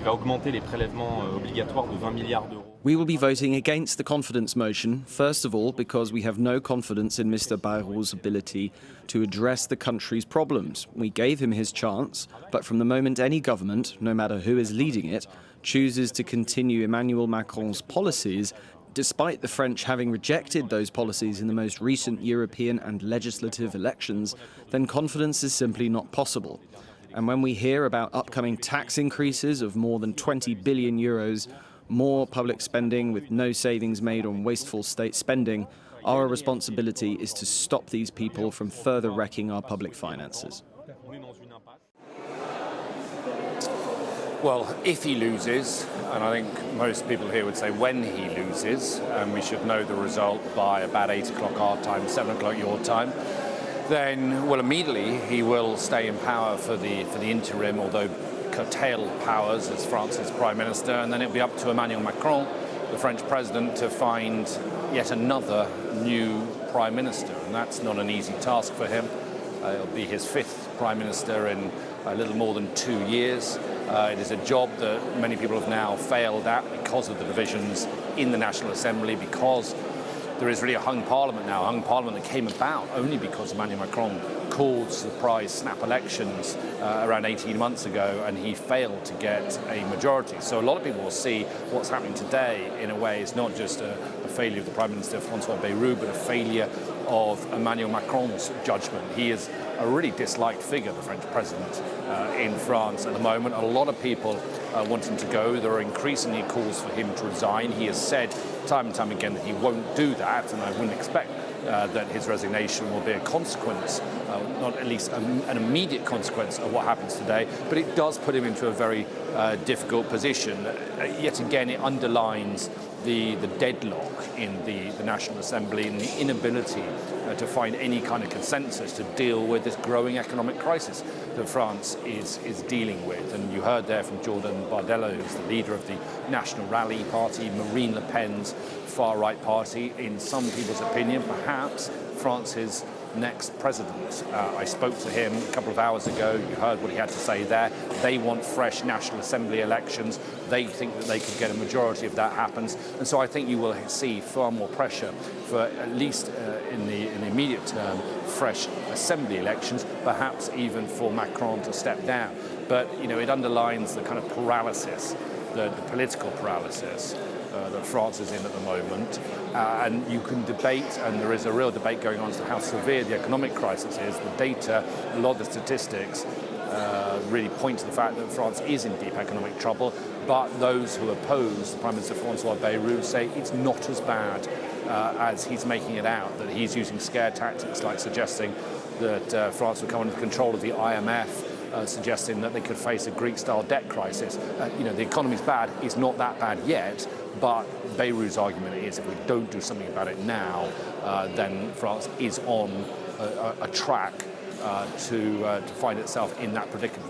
qui va augmenter les prélèvements obligatoires de 20 milliards d'euros. We will be voting against the confidence motion, first of all because we have no confidence in Mr. Bayrou's ability to address the country's problems. We gave him his chance, but from the moment any government, no matter who is leading it, chooses to continue Emmanuel Macron's policies, despite the French having rejected those policies in the most recent European and legislative elections, then confidence is simply not possible. And when we hear about upcoming tax increases of more than 20 billion euros, more public spending with no savings made on wasteful state spending, our responsibility is to stop these people from further wrecking our public finances. Well, if he loses, and I think most people here would say when he loses, and we should know the result by about 8 o'clock our time, 7 o'clock your time, then, well, immediately he will stay in power for the interim, although curtail powers as France's Prime Minister, and then it'll be up to Emmanuel Macron, the French President, to find yet another new Prime Minister, and that's not an easy task for him. It'll be his 5th Prime Minister in a little more than 2 years. It is a job that many people have now failed at because of the divisions in the National Assembly, because there is really a hung parliament now, a hung parliament that came about only because Emmanuel Macron called surprise snap elections around 18 months ago, and he failed to get a majority. So a lot of people will see what's happening today in a way is not just a failure of the Prime Minister Francois Bayrou, but a failure of Emmanuel Macron's judgment. He is a really disliked figure, the French president, in France at the moment. A lot of people want him to go. There are increasingly calls for him to resign. He has said time and time again that he won't do that, and I wouldn't expect that his resignation will be a consequence, not at least an immediate consequence of what happens today, but it does put him into a very difficult position. Yet again, it underlines the deadlock in the National Assembly and the inability to find any kind of consensus to deal with this growing economic crisis that France is dealing with. And you heard there from Jordan Bardella, who's the leader of the National Rally Party, Marine Le Pen's far-right party. In some people's opinion, perhaps France's next president. I spoke to him a couple of hours ago. You heard what he had to say there. They want fresh National Assembly elections. They think that they could get a majority if that happens. And so I think you will see far more pressure for, at least in the immediate term, fresh Assembly elections, perhaps even for Macron to step down. But, you know, it underlines the kind of paralysis, the political paralysis that France is in at the moment. And you can debate, and there is a real debate going on as to how severe the economic crisis is. The data, a lot of the statistics really point to the fact that France is in deep economic trouble, but those who oppose the Prime Minister Francois Bayrou say it's not as bad as he's making it out, that he's using scare tactics like suggesting that France would come under control of the IMF, suggesting that they could face a Greek-style debt crisis. You know, the economy's bad. It's not that bad yet, but Bayrou's argument is if we don't do something about it now, then France is on a track to find itself in that predicament.